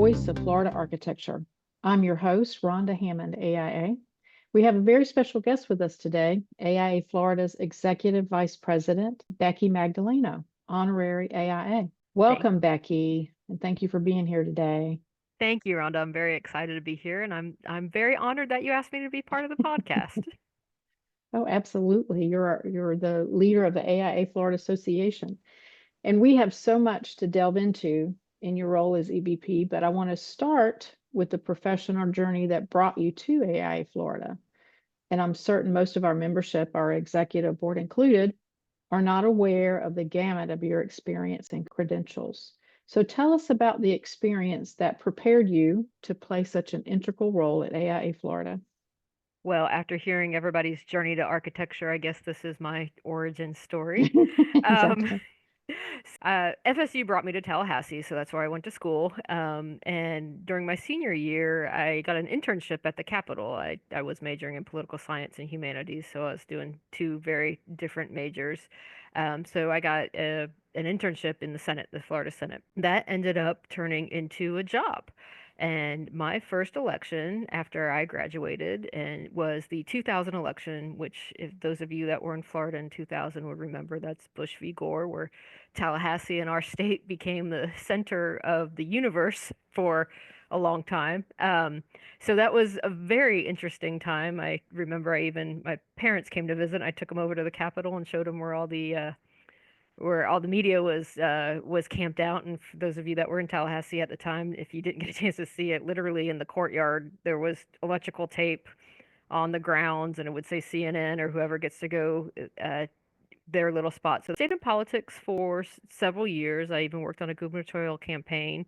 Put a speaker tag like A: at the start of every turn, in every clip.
A: voice of Florida architecture. I'm your host, Rhonda Hammond, AIA. We have a very special guest with us today, AIA Florida's Executive Vice President, Becky Magdaleno, Honorary AIA.
B: Thank,
A: Welcome, Becky, and thank you for being here today.
B: thank you, Rhonda. I'm very excited to be here, and I'm very honored that you asked me to be part of the podcast.
A: Oh, absolutely. You're the leader of the AIA Florida Association. And we have so much to delve into in your role as EVP, but I want to start with the professional journey that brought you to AIA Florida. And I'm certain most of our membership, our executive board included, are not aware of the gamut of your experience and credentials. So tell us about the experience that prepared you to play such an integral role at AIA Florida.
B: Well, after hearing everybody's journey to architecture, I guess this is my origin story. Um,
A: Exactly.
B: FSU brought me to Tallahassee, so that's where I went to school. And during my senior year, I got an internship at the Capitol. I was majoring in political science and humanities, so I was doing two very different majors. So I got an internship in the Senate, the Florida Senate. That ended up turning into a job. And my first election after I graduated and was the 2000 election, which if those of you that were in Florida in 2000 would remember, that's Bush v. Gore, where Tallahassee and our state became the center of the universe for a long time. So that was a very interesting time. I remember my parents came to visit. I took them over to the Capitol and showed them where all the media was camped out. And for those of you that were in Tallahassee at the time, if you didn't get a chance to see it, literally in the courtyard there was electrical tape on the grounds, and it would say CNN or whoever gets to go their little spot. So I stayed in politics for several years. I even worked on a gubernatorial campaign.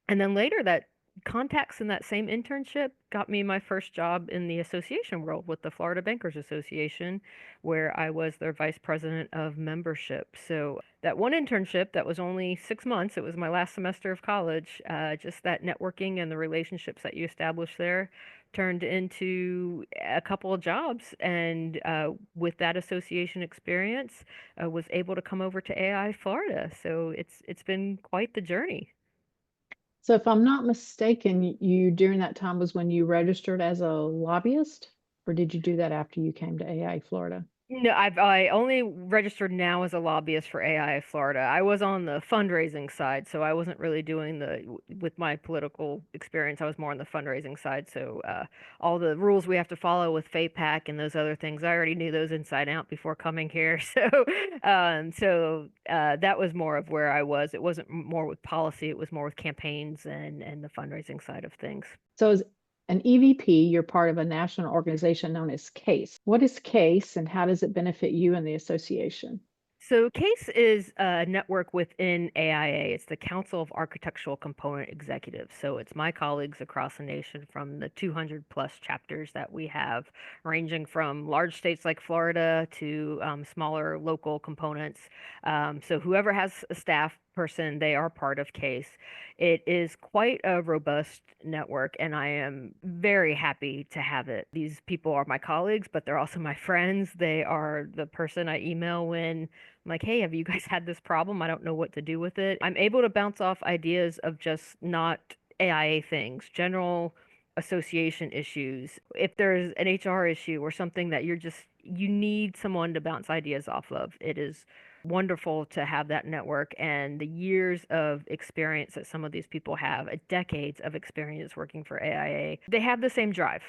B: And then later, that contacts in that same internship got me my first job in the association world with the Florida Bankers Association, where I was their vice president of membership. So that one internship that was only 6 months, it was my last semester of college, just that networking and the relationships that you establish there turned into a couple of jobs. And with that association experience, was able to come over to AI Florida. So it's been quite the journey.
A: So if I'm not mistaken, you during that time was when you registered as a lobbyist, or did you do that after you came to AI Florida?
B: No, I only registered now as a lobbyist for AIA Florida. I was on the fundraising side, so I wasn't really doing with my political experience. I was more on the fundraising side. So all the rules we have to follow with FAPAC and those other things, I already knew those inside out before coming here. So that was more of where I was. It wasn't more with policy. It was more with campaigns and the fundraising side of things.
A: So as an EVP, you're part of a national organization known as CASE. What is CASE and how does it benefit you and the association?
B: So CASE is a network within AIA. It's the Council of Architectural Component Executives. So it's my colleagues across the nation from the 200 plus chapters that we have, ranging from large states like Florida to smaller local components. So whoever has a staff person, they are part of CASE. It is quite a robust network, and I am very happy to have it. These people are my colleagues, but they're also my friends. They are the person I email when I'm like, hey, have you guys had this problem? I don't know what to do with it. I'm able to bounce off ideas of just not AIA things, general association issues. If there's an HR issue or something that you need someone to bounce ideas off of, it is wonderful to have that network and the years of experience that some of these people have, decades of experience working for AIA. They have the same drive.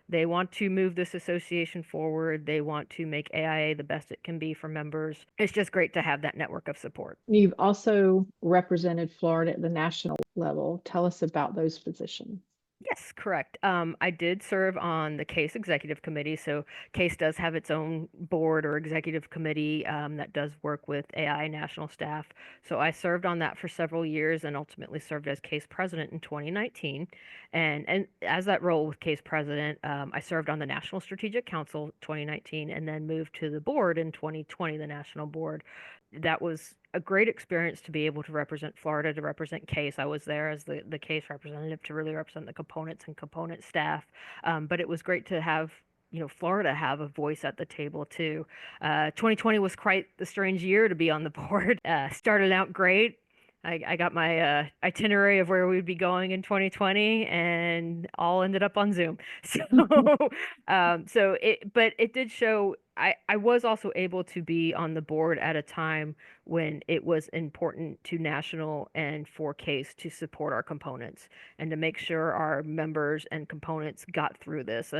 B: They want to move this association forward. They want to make AIA the best it can be for members. It's just great to have that network of support.
A: You've also represented Florida at the national level. Tell us about those positions.
B: Yes, correct. I did serve on the CASE executive committee. So CASE does have its own board or executive committee that does work with AI national staff. So I served on that for several years and ultimately served as CASE president in 2019. And as that role with CASE president, I served on the National Strategic Council 2019 and then moved to the board in 2020, the national board. That was a great experience to be able to represent Florida, to represent CASE. I was there as the CASE representative to really represent the components and component staff. But it was great to have, Florida have a voice at the table too. 2020 was quite the strange year to be on the board. Started out great. I got my itinerary of where we'd be going in 2020, and all ended up on Zoom. So, but it did show. I was also able to be on the board at a time when it was important to national and for case to support our components and to make sure our members and components got through this.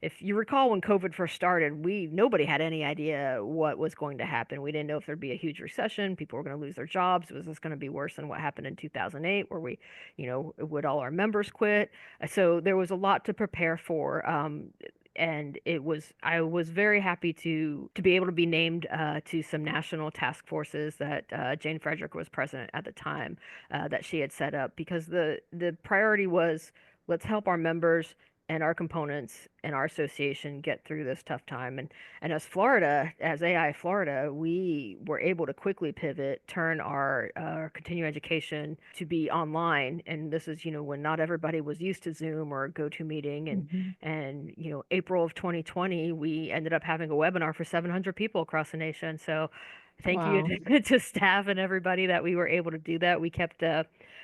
B: If you recall when COVID first started, we nobody had any idea what was going to happen. We didn't know if there'd be a huge recession, people were going to lose their jobs. Was this going to be worse than what happened in 2008, where would all our members quit? So there was a lot to prepare for. And I was very happy to be able to be named to some national task forces that Jane Frederick was president at the time, that she had set up, because the priority was, let's help our members and our components and our association get through this tough time. And as AIA Florida, we were able to quickly pivot, turn our continuing education to be online. And this is, when not everybody was used to Zoom or GoToMeeting.
A: Mhm.
B: And April of 2020, we ended up having a webinar for 700 people across the nation. So thank you
A: Wow.
B: to staff and everybody that we were able to do that.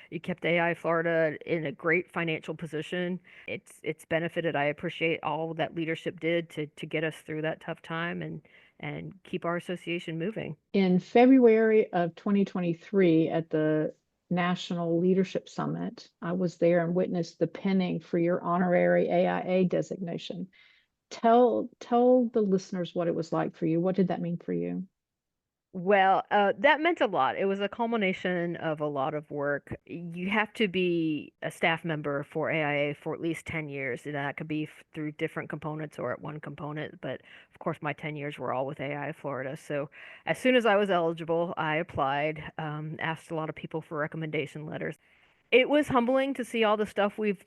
B: You kept AI Florida in a great financial position. It's benefited. I appreciate all that leadership did to get us through that tough time and keep our association moving.
A: In February of 2023 at the National Leadership Summit, I was there and witnessed the pinning for your honorary AIA designation. Tell the listeners what it was like for you. What did that mean for you?
B: Well, that meant a lot. It was a culmination of a lot of work. You have to be a staff member for AIA for at least 10 years, and that could be through different components or at one component. But of course, my 10 years were all with AIA Florida. So as soon as I was eligible, I applied, asked a lot of people for recommendation letters. It was humbling to see all the stuff we've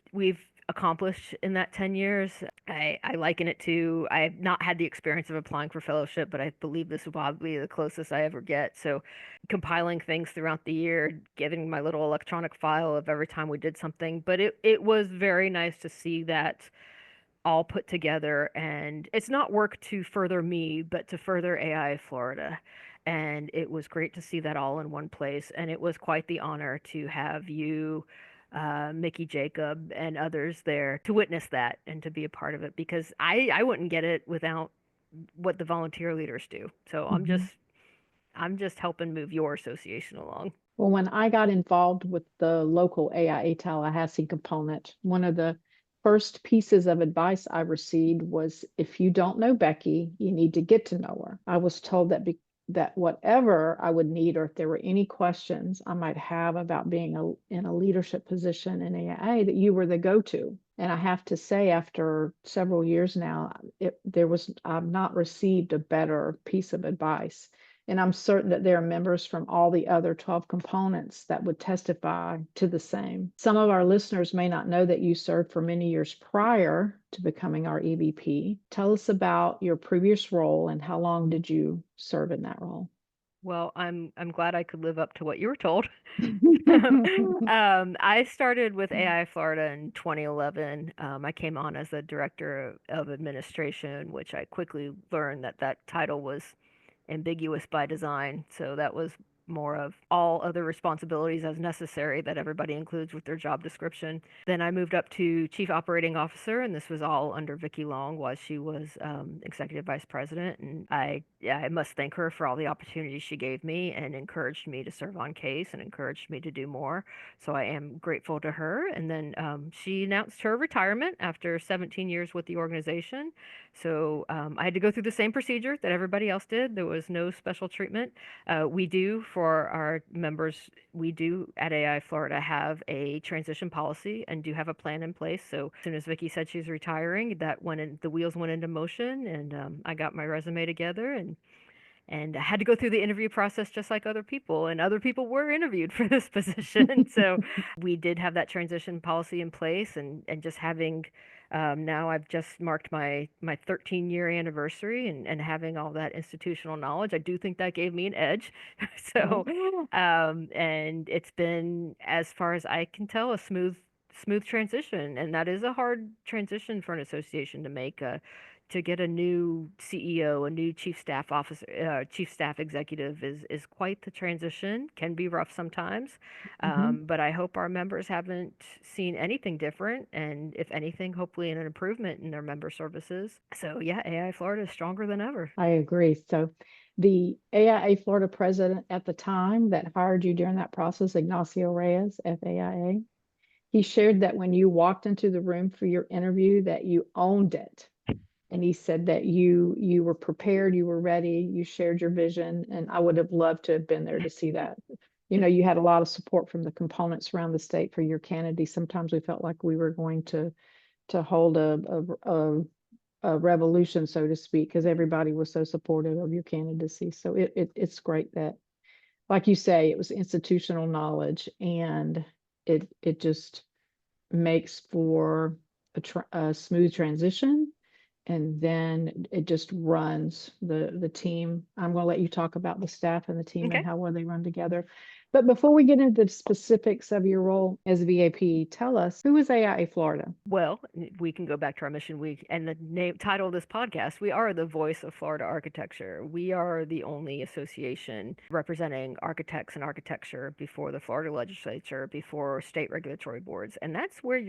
B: accomplished in that 10 years. I liken it to, I have not had the experience of applying for fellowship, but I believe this will probably be the closest I ever get. So compiling things throughout the year, getting my little electronic file of every time we did something. But it was very nice to see that all put together. And it's not work to further me, but to further AI Florida. And it was great to see that all in one place. And it was quite the honor to have you, Mickey Jacob, and others there to witness that and to be a part of it, because I wouldn't get it without what the volunteer leaders do. So
A: Mhm.
B: I'm just helping move your association along.
A: Well, when I got involved with the local AIA Tallahassee component, one of the first pieces of advice I received was, if you don't know Becky, you need to get to know her. I was told that whatever I would need, or if there were any questions I might have about being in a leadership position in AIA, that you were the go-to. And I have to say, after several years now, I've not received a better piece of advice. And I'm certain that there are members from all the other 12 components that would testify to the same. Some of our listeners may not know that you served for many years prior to becoming our EVP. Tell us about your previous role and how long did you serve in that role?
B: Well, I'm glad I could live up to what you were told. I started with AI Florida in 2011. I came on as the director of administration, which I quickly learned that that title was ambiguous by design. So that was more of all other responsibilities as necessary that everybody includes with their job description. Then I moved up to chief operating officer, and this was all under Vicki Long while she was executive vice president. And I must thank her for all the opportunities she gave me and encouraged me to serve on case and encouraged me to do more. So I am grateful to her. And then she announced her retirement after 17 years with the organization. So I had to go through the same procedure that everybody else did. There was no special treatment. We do for our members, we do at AI Florida have a transition policy and do have a plan in place. So as soon as Vicki said she's retiring, the wheels went into motion, and I got my resume together, and I had to go through the interview process just like other people, and other people were interviewed for this position. So we did have that transition policy in place, and just having now I've just marked my 13-year anniversary, and having all that institutional knowledge, I do think that gave me an edge. So,
A: Oh,
B: and it's been, as far as I can tell, a smooth transition, and that is a hard transition for an association to make. to get a new CEO, a new chief staff officer, chief staff executive is quite the transition. Can be rough sometimes,
A: Hmm.
B: but I hope our members haven't seen anything different, and if anything, hopefully an improvement in their member services. So yeah, AI Florida is stronger than ever.
A: I agree. So the AIA Florida president at the time that hired you during that process, Ignacio Reyes, FAIA, he shared that when you walked into the room for your interview, that you owned it. And he said that you were prepared, you were ready, you shared your vision, and I would have loved to have been there to see that. You had a lot of support from the components around the state for your candidacy. Sometimes we felt like we were going to hold a revolution, so to speak, because everybody was so supportive of your candidacy. So it's great that, like you say, it was institutional knowledge, and it just makes for a smooth transition, and then it just runs the team. I'm going to let you talk about the staff and the team and
B: Okay.
A: how well they run together. But before we get into the specifics of your role as VAP, tell us, who is AIA Florida?
B: Well, we can go back to our mission week and the name title of this podcast. We are the voice of Florida architecture. We are the only association representing architects and architecture before the Florida legislature, before state regulatory boards. And that's where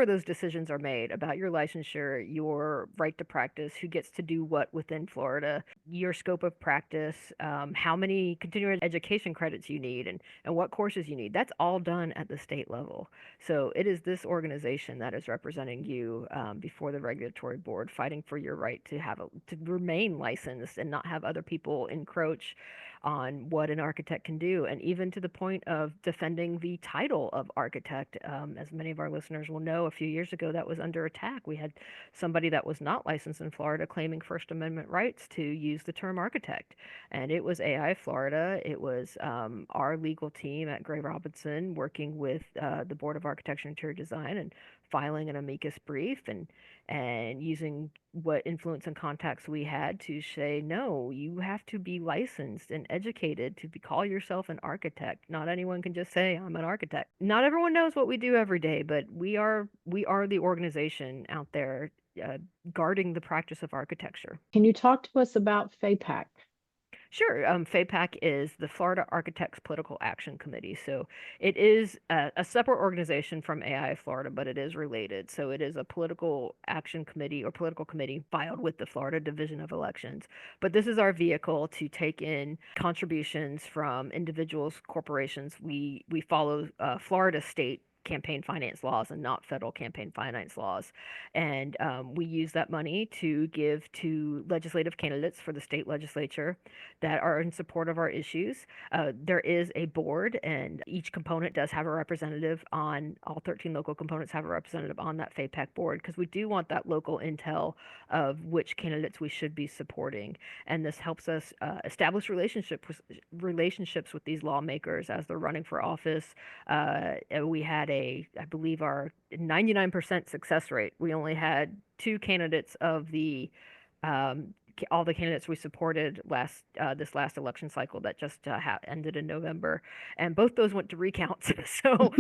B: those decisions are made about your licensure, your right to practice, who gets to do what within Florida, your scope of practice, how many continuing education credits you need, and what courses you need. That's all done at the state level. So it is this organization that is representing you before the regulatory board, fighting for your right to to remain licensed and not have other people encroach on what an architect can do, and even to the point of defending the title of architect. As many of our listeners will know, a few years ago that was under attack. We had somebody that was not licensed in Florida claiming First Amendment rights to use the term architect, and it was AI Florida. It was our legal team at Gray Robinson working with the Board of Architecture and Interior Design and filing an amicus brief and using what influence and contacts we had to say, no, you have to be licensed and educated to call yourself an architect. Not anyone can just say I'm an architect. Not everyone knows what we do every day, but we are the organization out there uh, guarding the practice of architecture.
A: Can you talk to us about FAPAC?
B: Sure. FAPAC is the Florida Architects Political Action Committee. So it is a separate organization from AI Florida, but it is related. So it is a political action committee or political committee filed with the Florida Division of Elections. But this is our vehicle to take in contributions from individuals, corporations. We follow Florida state campaign finance laws and not federal campaign finance laws. And we use that money to give to legislative candidates for the state legislature that are in support of our issues. There is a board, and each component does have a representative on, all 13 local components have a representative on that FAPAC board, because we do want that local intel of which candidates we should be supporting. And this helps us establish relationships with these lawmakers as they're running for office. We had I believe our 99% success rate. We only had two candidates of the all the candidates we supported this last election cycle that just ended in November, and both those went to recounts. So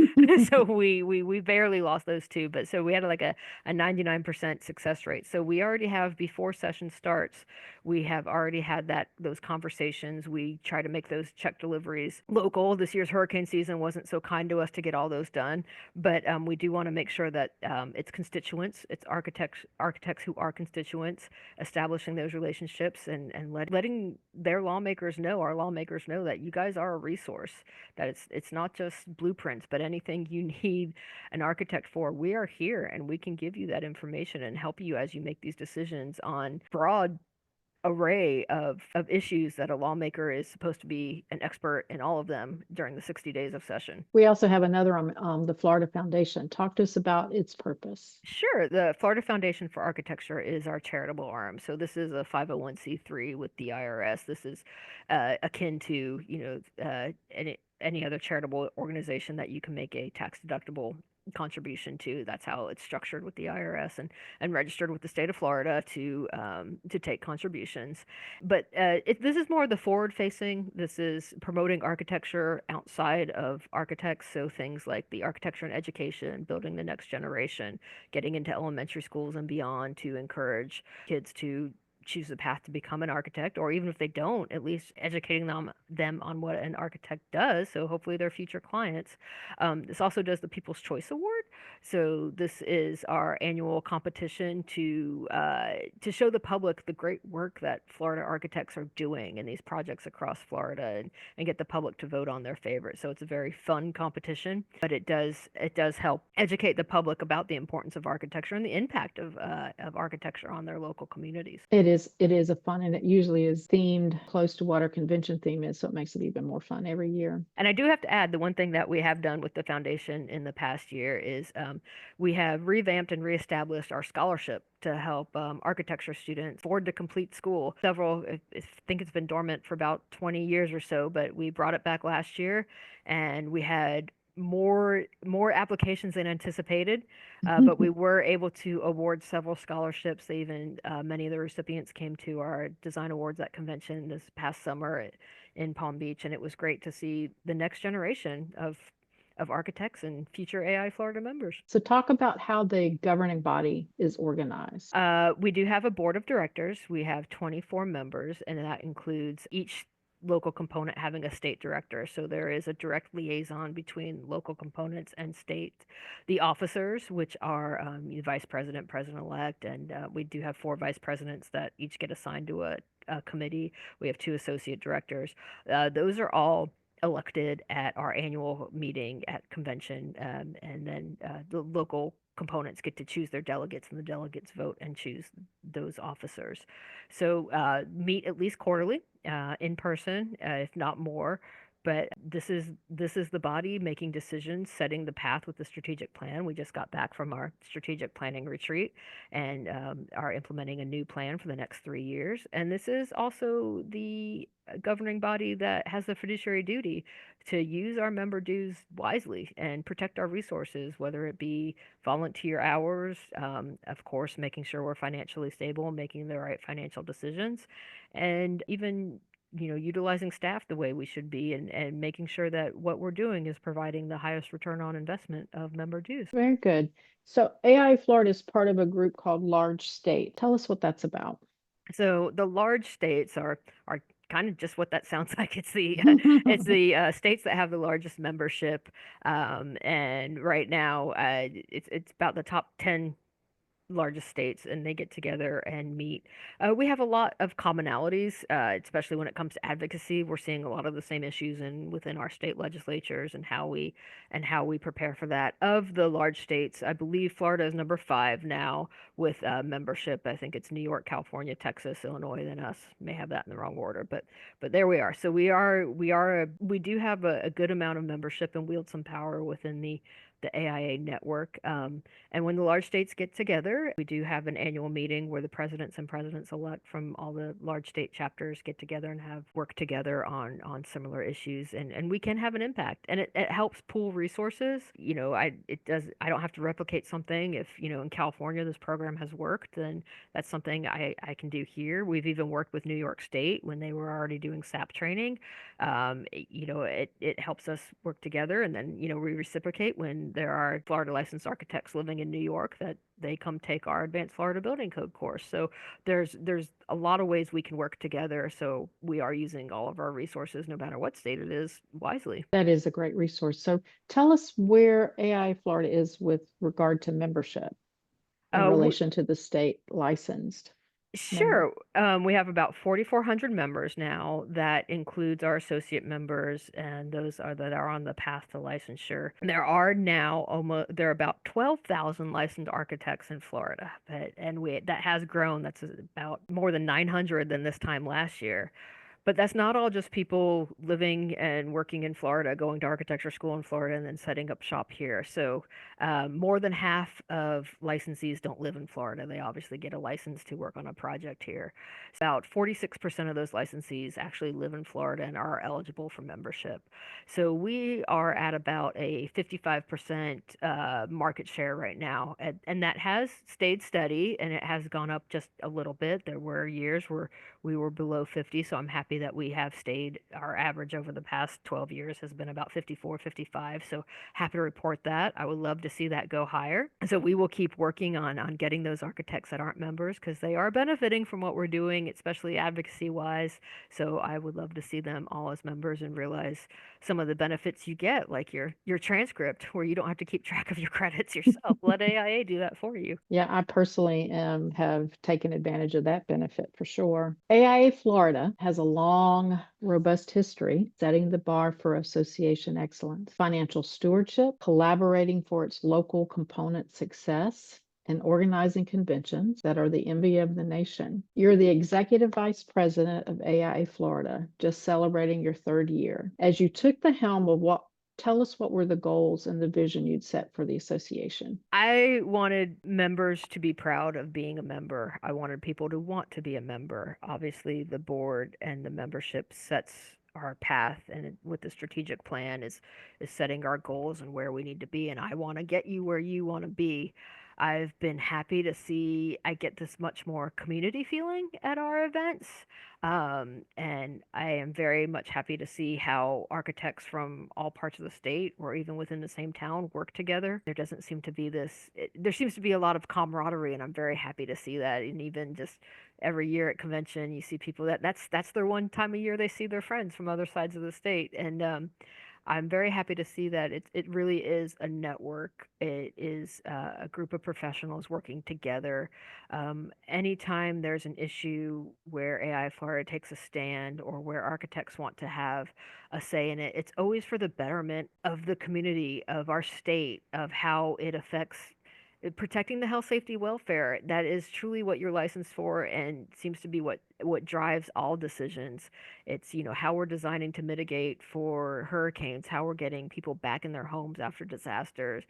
B: so we barely lost those two, but so we had like a 99% success rate. So we already have, before session starts, we have already had those conversations. We try to make those check deliveries local. This year's hurricane season wasn't so kind to us to get all those done, but we do want to make sure that it's constituents, it's architects who are constituents, establishing those relationships and letting their lawmakers know, our lawmakers know, that you guys are a resource, that it's not just blueprints, but anything you need an architect for, we are here and we can give you that information and help you as you make these decisions on broad array of issues that a lawmaker is supposed to be an expert in, all of them, during the 60 days of session.
A: We also have another on the Florida Foundation. Talk to us about its purpose.
B: Sure. The Florida Foundation for Architecture is our charitable arm. So this is a 501(c)(3) with the IRS. This is akin to, any other charitable organization that you can make a tax deductible contribution to. That's how it's structured with the IRS and registered with the state of Florida to take contributions. But this is more the forward facing. This is promoting architecture outside of architects. So things like the architecture and education, building the next generation, getting into elementary schools and beyond to encourage kids to choose the path to become an architect, or even if they don't, at least educating them on what an architect does, so hopefully they're future clients. This also does the People's Choice Award. So this is our annual competition to show the public the great work that Florida architects are doing in these projects across Florida, and get the public to vote on their favorite. So it's a very fun competition, but it does help educate the public about the importance of architecture and the impact of architecture on their local communities.
A: It is a fun, and it usually is themed close to what our convention theme is, so it makes it even more fun every year.
B: And I do have to add, the one thing that we have done with the foundation in the past year is we have revamped and reestablished our scholarship to help architecture students afford to complete school. I think it's been dormant for about 20 years or so, but we brought it back last year, and we had more applications than anticipated, but we were able to award several scholarships. They even many of the recipients came to our design awards at convention this past summer in Palm Beach, and it was great to see the next generation of architects and future AI Florida members.
A: So talk about how the governing body is organized.
B: We do have a board of directors. We have 24 members, and that includes each local component having a state director. So there is a direct liaison between local components and state. The officers, which are the vice president, president-elect, and we do have 4 vice presidents that each get assigned to a committee. We have 2 associate directors. Those are all elected at our annual meeting at convention, and then the local components get to choose their delegates, and the delegates vote and choose those officers. So meet at least quarterly in person, if not more. But this is the body making decisions, setting the path with the strategic plan. We just got back from our strategic planning retreat, and are implementing a new plan for the next 3 years. And this is also the governing body that has the fiduciary duty to use our member dues wisely and protect our resources, whether it be volunteer hours, of course, making sure we're financially stable and making the right financial decisions, and even utilizing staff the way we should be, and making sure that what we're doing is providing the highest return on investment of member dues.
A: Very good. So AI Florida is part of a group called Large State. Tell us what that's about.
B: So the large states are kind of just what that sounds like. It's the states that have the largest membership, and right now it's about the top 10 largest states, and they get together and meet. We have a lot of commonalities, especially when it comes to advocacy. We're seeing a lot of the same issues within our state legislatures, and how we prepare for that. Of the large states, I believe Florida is number 5 now with membership. I think it's New York, California, Texas, Illinois, then us. May have that in the wrong order, but there we are. So we do have a good amount of membership and wield some power within the AIA network. And when the large states get together, we do have an annual meeting where the presidents and presidents-elect from all the large state chapters get together and have work together on similar issues, and we can have an impact. And it helps pool resources. I don't have to replicate something. If in California this program has worked, then that's something I can do here. We've even worked with New York State when they were already doing SAP training. It helps us work together, and then we reciprocate when there are Florida licensed architects living in New York that they come take our Advanced Florida Building Code course. So there's a lot of ways we can work together. So we are using all of our resources, no matter what state it is, wisely.
A: That is a great resource. So tell us where AI Florida is with regard to membership in
B: Uh,
A: relation to the state licensed member.
B: Sure. We have about 4,400 members now. That includes our associate members and those that are on the path to licensure. There are about 12,000 licensed architects in Florida, that has grown. That's about more than 900 than this time last year. But that's not all just people living and working in Florida, going to architecture school in Florida and then setting up shop here. So more than half of licensees don't live in Florida. They obviously get a license to work on a project here. So about 46% of those licensees actually live in Florida and are eligible for membership. So we are at about a 55% market share right now. And that has stayed steady and it has gone up just a little bit. There were years where we were below 50, so I'm happy that we have stayed. Our average over the past 12 years has been about 54, 55. So happy to report that. I would love to see that go higher. So we will keep working on getting those architects that aren't members because they are benefiting from what we're doing, especially advocacy wise. So I would love to see them all as members and realize some of the benefits you get, like your transcript, where you don't have to keep track of your credits yourself. Let AIA do that for you.
A: Yeah, I personally have taken advantage of that benefit for sure. AIA Florida has a long, robust history setting the bar for association excellence, financial stewardship, collaborating for its local component success, and organizing conventions that are the envy of the nation. You're the executive vice president of AIA Florida, just celebrating your third year. As you took the helm of what Tell us what were the goals and the vision you'd set for the association.
B: I wanted members to be proud of being a member. I wanted people to want to be a member. Obviously, the board and the membership sets our path, and with the strategic plan is setting our goals and where we need to be. And I want to get you where you want to be. I've been happy to see I get this much more community feeling at our events. And I am very much happy to see how architects from all parts of the state or even within the same town work together. There doesn't seem to be there seems to be a lot of camaraderie, and I'm very happy to see that. And even just every year at convention, you see people that's their one time a year they see their friends from other sides of the state. And I'm very happy to see that it really is a network. It is a group of professionals working together. Anytime there's an issue where AI Florida takes a stand or where architects want to have a say in it, it's always for the betterment of the community, of our state, of how it affects protecting the health, safety, welfare. That is truly what you're licensed for and seems to be what drives all decisions. It's, how we're designing to mitigate for hurricanes, how we're getting people back in their homes after disasters.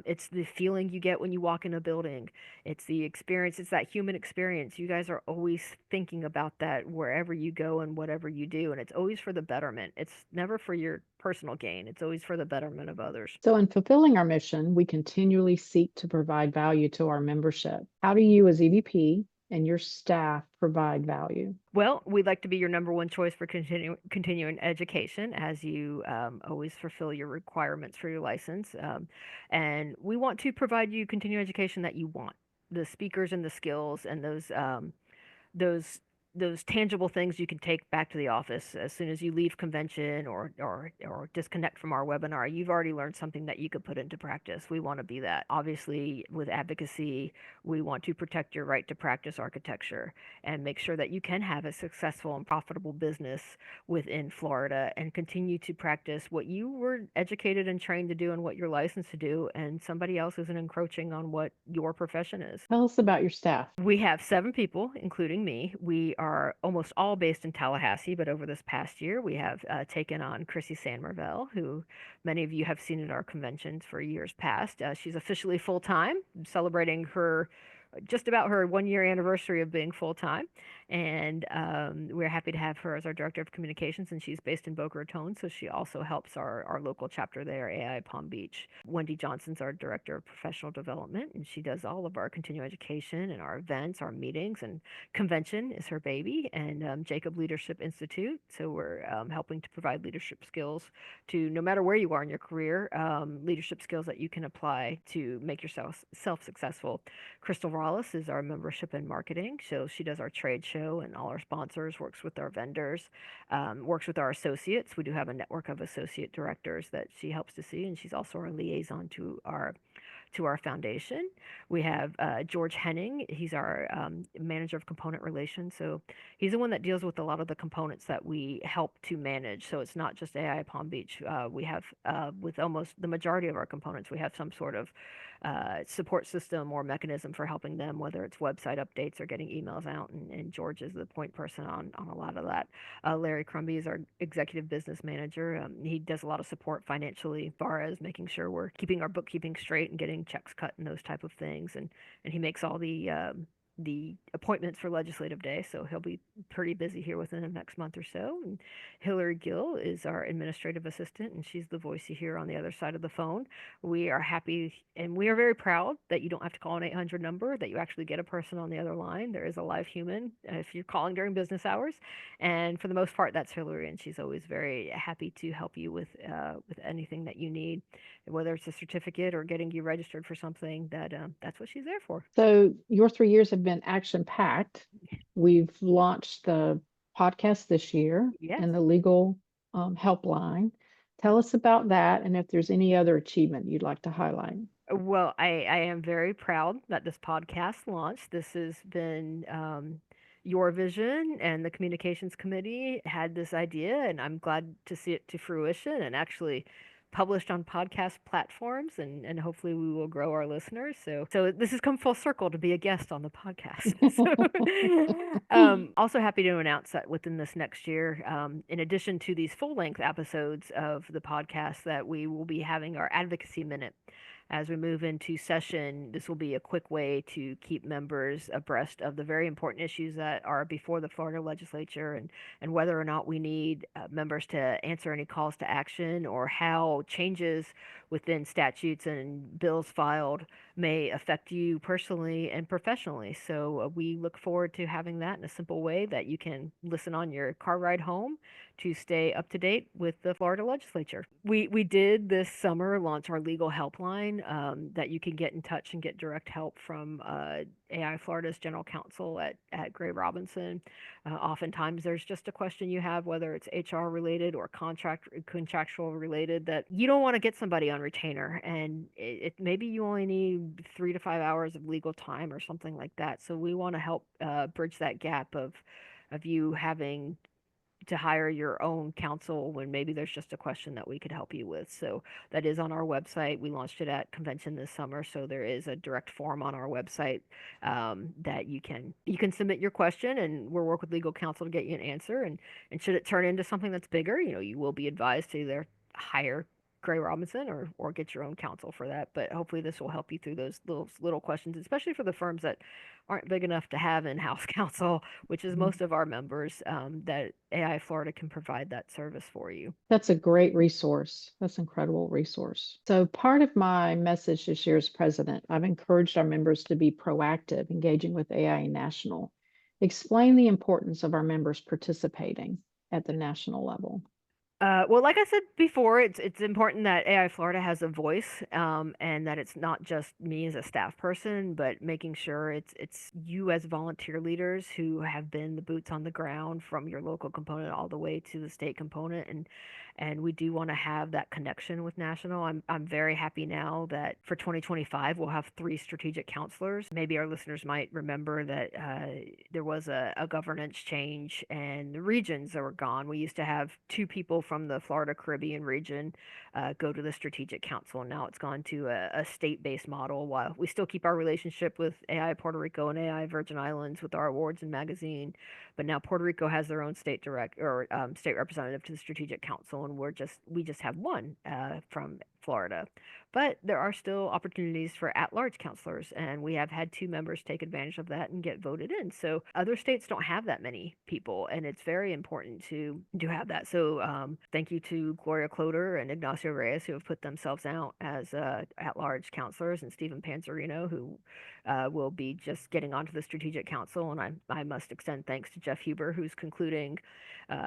B: It's the feeling you get when you walk in a building. It's the experience, it's that human experience. You guys are always thinking about that wherever you go and whatever you do, and it's always for the betterment. It's never for your personal gain. It's always for the betterment of others.
A: So, in fulfilling our mission, we continually seek to provide value to our membership. How do you, as EVP, and your staff provide value?
B: Well, we'd like to be your number one choice for continuing education as you always fulfill your requirements for your license. And we want to provide you continuing education that you want, the speakers and the skills and those those tangible things you can take back to the office as soon as you leave convention or disconnect from our webinar. You've already learned something that you could put into practice. We want to be that. Obviously, with advocacy, we want to protect your right to practice architecture and make sure that you can have a successful and profitable business within Florida and continue to practice what you were educated and trained to do and what you're licensed to do, and somebody else isn't encroaching on what your profession is.
A: Tell us about your staff.
B: We have 7 people, including me. We are almost all based in Tallahassee, but over this past year, we have taken on Chrissy San Marvel, who many of you have seen at our conventions for years past. She's officially full time, celebrating her just about her 1 year anniversary of being full time. And we're happy to have her as our director of communications, and she's based in Boca Raton, so she also helps our local chapter there, AI Palm Beach. Wendy Johnson's our director of professional development, and she does all of our continuing education and our events, our meetings, and convention is her baby. And Jacob Leadership Institute, so we're helping to provide leadership skills to no matter where you are in your career, leadership skills that you can apply to make yourself successful. Crystal Wallace is our membership and marketing, so she does our trade show and all our sponsors, works with our vendors, works with our associates. We do have a network of associate directors that she helps to see, and she's also our liaison to our foundation. We have George Henning. He's our manager of component relations. So he's the one that deals with a lot of the components that we help to manage. So it's not just AI Palm Beach. We have with almost the majority of our components, we have some sort of support system or mechanism for helping them, whether it's website updates or getting emails out. And George is the point person on a lot of that. Larry Crumby is our executive business manager. He does a lot of support financially, as far as making sure we're keeping our bookkeeping straight and getting checks cut and those type of things. And he makes all the appointments for legislative day, so he'll be pretty busy here within the next month or so. And Hillary Gill is our administrative assistant, and she's the voice you hear on the other side of the phone. We are happy and we are very proud that you don't have to call an 800 number, that you actually get a person on the other line. There is a live human if you're calling during business hours. And for the most part, that's Hillary, and she's always very happy to help you with anything that you need, whether it's a certificate or getting you registered for something. That's what she's there for.
A: So your 3 years have been action packed. We've launched the podcast this year
B: Yes.
A: and the legal helpline. Tell us about that and if there's any other achievement you'd like to highlight.
B: Well, I am very proud that this podcast launched. This has been your vision, and the communications committee had this idea, and I'm glad to see it to fruition and actually published on podcast platforms, and hopefully we will grow our listeners. So this has come full circle to be a guest on the podcast. Also happy to announce that within this next year, in addition to these full length episodes of the podcast, that we will be having our advocacy minute. As we move into session, this will be a quick way to keep members abreast of the very important issues that are before the Florida legislature, and whether or not we need members to answer any calls to action, or how changes within statutes and bills filed may affect you personally and professionally. So we look forward to having that in a simple way that you can listen on your car ride home to stay up to date with the Florida legislature. We did this summer launch our legal helpline, that you can get in touch and get direct help from AI Florida's general counsel at Gray Robinson. Oftentimes there's just a question you have, whether it's HR related or contractual related, that you don't want to get somebody on retainer, and maybe you only need 3 to 5 hours of legal time or something like that. So we want to help bridge that gap of you having to hire your own counsel when maybe there's just a question that we could help you with. So that is on our website. We launched it at convention this summer, so there is a direct form on our website, that you can submit your question, and we'll work with legal counsel to get you an answer. And should it turn into something that's bigger, you will be advised to either hire Gray Robinson or get your own counsel for that. But hopefully this will help you through those little questions, especially for the firms that aren't big enough to have in-house counsel, which is
A: Mhm.
B: most of our members, that AI Florida can provide that service for you.
A: That's a great resource. That's an incredible resource. So part of my message this year as president, I've encouraged our members to be proactive, engaging with AIA National. Explain the importance of our members participating at the national level.
B: Well, like I said before, it's important that AI Florida has a voice, and that it's not just me as a staff person, but making sure it's you as volunteer leaders who have been the boots on the ground from your local component all the way to the state component, and we do want to have that connection with national. I'm very happy now that for 2025 we'll have 3 strategic counselors. Maybe our listeners might remember that there was a governance change and the regions that were gone. We used to have 2 people from the Florida Caribbean region go to the strategic council. Now it's gone to a state-based model. While we still keep our relationship with AI Puerto Rico and AI Virgin Islands with our awards and magazine, but now Puerto Rico has their own state representative to the strategic council, and we just have one from Florida. But there are still opportunities for at-large counselors, and we have had 2 members take advantage of that and get voted in. So other states don't have that many people, and it's very important to have that. So thank you to Gloria Cloder and Ignacio Reyes, who have put themselves out as at-large counselors, and Stephen Panzerino, who will be just getting onto the strategic council. And I must extend thanks to Jeff Huber, who's concluding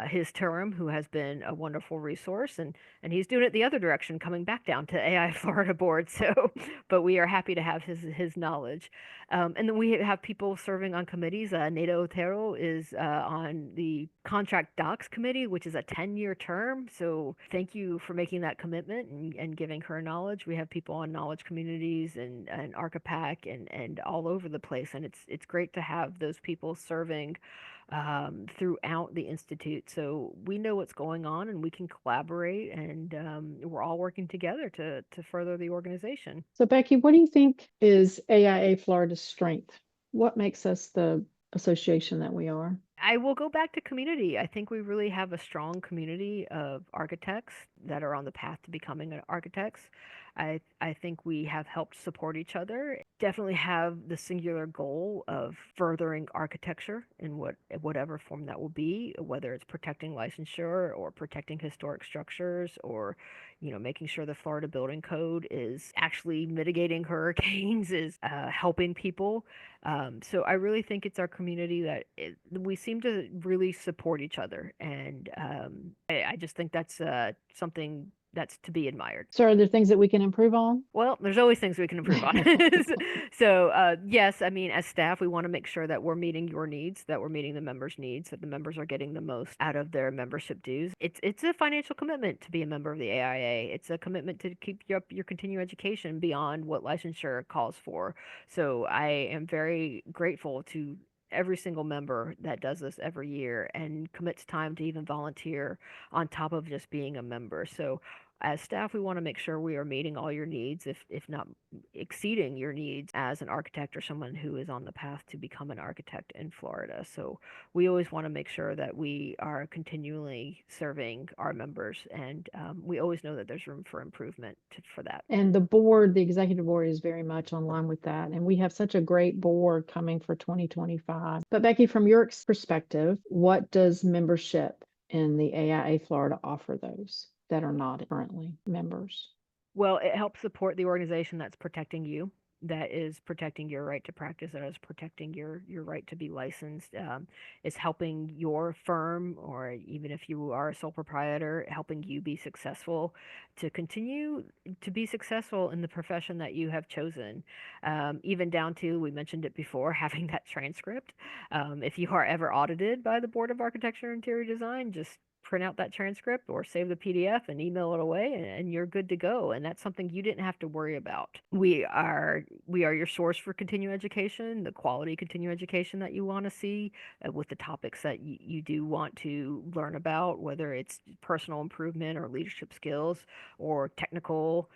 B: his term, who has been a wonderful resource, and he's doing it the other direction, coming back down to AI Florida board. So, but we are happy to have his knowledge, and then we have people serving on committees. Neda Otero is on the contract docs committee, which is a 10-year term. So thank you for making that commitment and giving her knowledge. We have people on knowledge communities and ARCAPAC and all over the place, and it's great to have those people serving throughout the Institute. So we know what's going on and we can collaborate, and we're all working together to further the organization.
A: So, Becky, what do you think is AIA Florida's strength? What makes us the association that we are?
B: I will go back to community. I think we really have a strong community of architects that are on the path to becoming architects. I think we have helped support each other. Definitely have the singular goal of furthering architecture in whatever form that will be, whether it's protecting licensure or protecting historic structures, or making sure the Florida Building Code is actually mitigating hurricanes, is helping people. So I really think it's our community that we seem to really support each other, and I just think that's something that's to be admired.
A: So, are there things that we can improve on?
B: Well, there's always things we can improve on. So, yes, I mean, as staff, we want to make sure that we're meeting your needs, that we're meeting the members' needs, that the members are getting the most out of their membership dues. It's a financial commitment to be a member of the AIA. It's a commitment to keep you up your continuing education beyond what licensure calls for. So, I am very grateful to every single member that does this every year and commits time to even volunteer on top of just being a member. So as staff, we want to make sure we are meeting all your needs, if not exceeding your needs as an architect or someone who is on the path to become an architect in Florida. So we always want to make sure that we are continually serving our members, and we always know that there's room for improvement for that.
A: And the board, the executive board is very much on line with that. And we have such a great board coming for 2025. But Becky, from your perspective, what does membership in the AIA Florida offer those that are not currently members?
B: Well, it helps support the organization that's protecting you, that is protecting your right to practice, that is protecting your right to be licensed, is helping your firm, or even if you are a sole proprietor, helping you be successful, to continue to be successful in the profession that you have chosen. Even down to, we mentioned it before, having that transcript. If you are ever audited by the Board of Architecture and Interior Design, just print out that transcript or save the PDF and email it away, and you're good to go. And that's something you didn't have to worry about. We are your source for continuing education, the quality continuing education that you want to see, with the topics that you do want to learn about, whether it's personal improvement or leadership skills or technical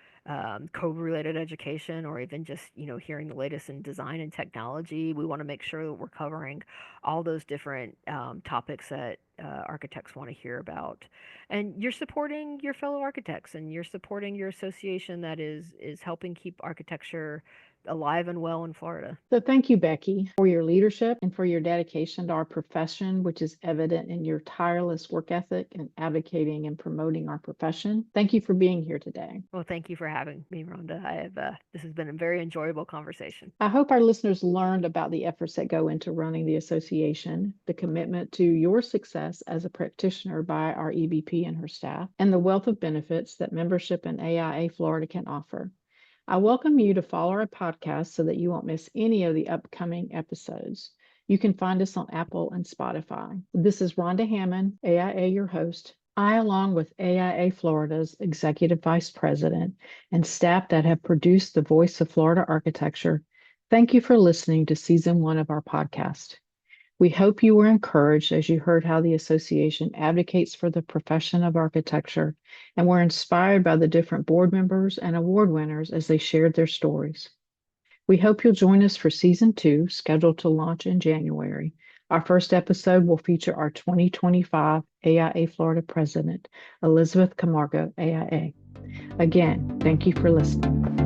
B: code related education, or even just hearing the latest in design and technology. We want to make sure that we're covering all those different topics that architects want to hear about. And you're supporting your fellow architects, and you're supporting your association that is helping keep architecture alive and well in Florida.
A: So thank you, Becky, for your leadership and for your dedication to our profession, which is evident in your tireless work ethic and advocating and promoting our profession. Thank you for being here today.
B: Well, thank you for having me, Rhonda. This has been a very enjoyable conversation.
A: I hope our listeners learned about the efforts that go into running the association, the commitment to your success as a practitioner by our EVP and her staff, and the wealth of benefits that membership in AIA Florida can offer. I welcome you to follow our podcast so that you won't miss any of the upcoming episodes. You can find us on Apple and Spotify. This is Rhonda Hammond, AIA, your host. I, along with AIA Florida's Executive Vice President and staff that have produced the Voice of Florida Architecture, thank you for listening to Season 1 of our podcast. We hope you were encouraged as you heard how the association advocates for the profession of architecture, and were inspired by the different board members and award winners as they shared their stories. We hope you'll join us for Season 2, scheduled to launch in January. Our first episode will feature our 2025 AIA Florida President, Elizabeth Camargo, AIA. Again, thank you for listening.